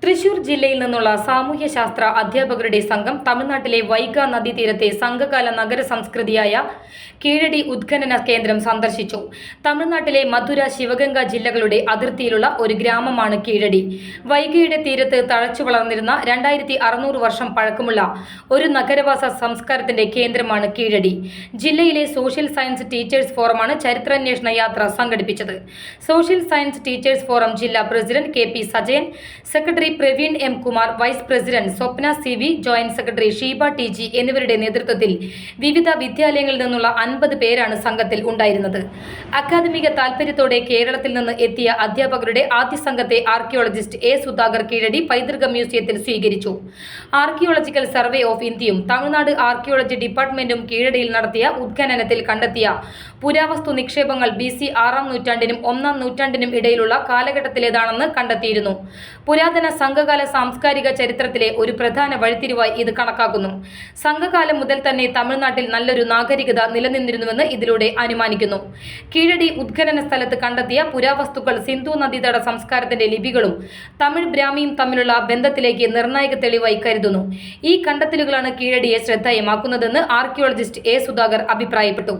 തൃശൂർ ജില്ലയിൽ നിന്നുള്ള സാമൂഹ്യശാസ്ത്ര അധ്യാപകരുടെ സംഘം തമിഴ്നാട്ടിലെ വൈഗ നദീതീരത്തെ സംഘകാല നഗര സംസ്കൃതിയായ കീഴടി ഉത്ഖനന കേന്ദ്രം സന്ദർശിച്ചു. തമിഴ്നാട്ടിലെ മധുര, ശിവഗംഗ ജില്ലകളുടെ അതിർത്തിയിലുള്ള ഒരു ഗ്രാമമാണ് കീഴടി. വൈഗയുടെ തീരത്ത് തഴച്ചു വളർന്നിരുന്ന 2600 വർഷം പഴക്കമുള്ള ഒരു നഗരവാസ സംസ്കാരത്തിന്റെ കേന്ദ്രമാണ് കീഴടി. ജില്ലയിലെ സോഷ്യൽ സയൻസ് ടീച്ചേഴ്സ് ഫോറമാണ് ചരിത്രാന്വേഷണ യാത്ര സംഘടിപ്പിച്ചത്. സോഷ്യൽ സയൻസ് ടീച്ചേഴ്സ് ഫോറം ജില്ലാ president K P Sajayan, secretary Praveen M Kumar, vice president Swapna C V, joint secretary Sheeba T G എന്നിവരുടെ നേതൃത്വത്തിൽ വിവിധ വിദ്യാലയങ്ങളിൽ നിന്നുള്ള 50 പേരാണ് സംഘത്തിൽ ഉണ്ടായിരുന്നത്. അക്കാദമിക താൽപര്യത്തോടെ കേരളത്തിൽ നിന്ന് എത്തിയ അധ്യാപകരുടെ ആദ്യ സംഘത്തെ ആർക്കിയോളജിസ്റ്റ് എ സുധാകർ കീഴടി പൈതൃക മ്യൂസിയത്തിൽ സ്വീകരിച്ചു. ആർക്കിയോളജിക്കൽ സർവേ ഓഫ് ഇന്ത്യയും തമിഴ്നാട് ആർക്കിയോളജി ഡിപ്പാർട്ട്മെന്റും കീഴടിയിൽ നടത്തിയ ഉത്ഖനനത്തിൽ കണ്ടെത്തിയ പുരാവസ്തു നിക്ഷേപങ്ങൾ BC 6-ാം നൂറ്റാണ്ടിനും 1-ാം നൂറ്റാണ്ടിനും ഇടയിലുള്ള കാലഘട്ടത്തിലേതാണെന്ന് കണ്ടെത്തിയിരുന്നു. പുരാതന സംഘകാല സാംസ്കാരിക ചരിത്രത്തിലെ ഒരു പ്രധാന വഴിത്തിരിവായി ഇത് കണക്കാക്കുന്നു. സംഘകാലം മുതൽ തന്നെ തമിഴ്നാട്ടിൽ നല്ലൊരു നാഗരികത നിലനിന്നിരുന്നുവെന്ന് ഇതിലൂടെ അനുമാനിക്കുന്നു. കീഴടി ഉത്ഖനന സ്ഥലത്ത് കണ്ടെത്തിയ പുരാവസ്തുക്കൾ സിന്ധു നദീതട സംസ്കാരത്തിന്റെ ലിപികളും തമിഴ് ബ്രാഹ്മിയും തമ്മിലുള്ള ബന്ധത്തിലേക്ക് നിർണായക തെളിവായി കരുതുന്നു. ഈ കണ്ടെത്തലുകളാണ് കീഴടിയെ ശ്രദ്ധേയമാക്കുന്നതെന്ന് ആർക്കിയോളജിസ്റ്റ് എ സുധാകർ അഭിപ്രായപ്പെട്ടു.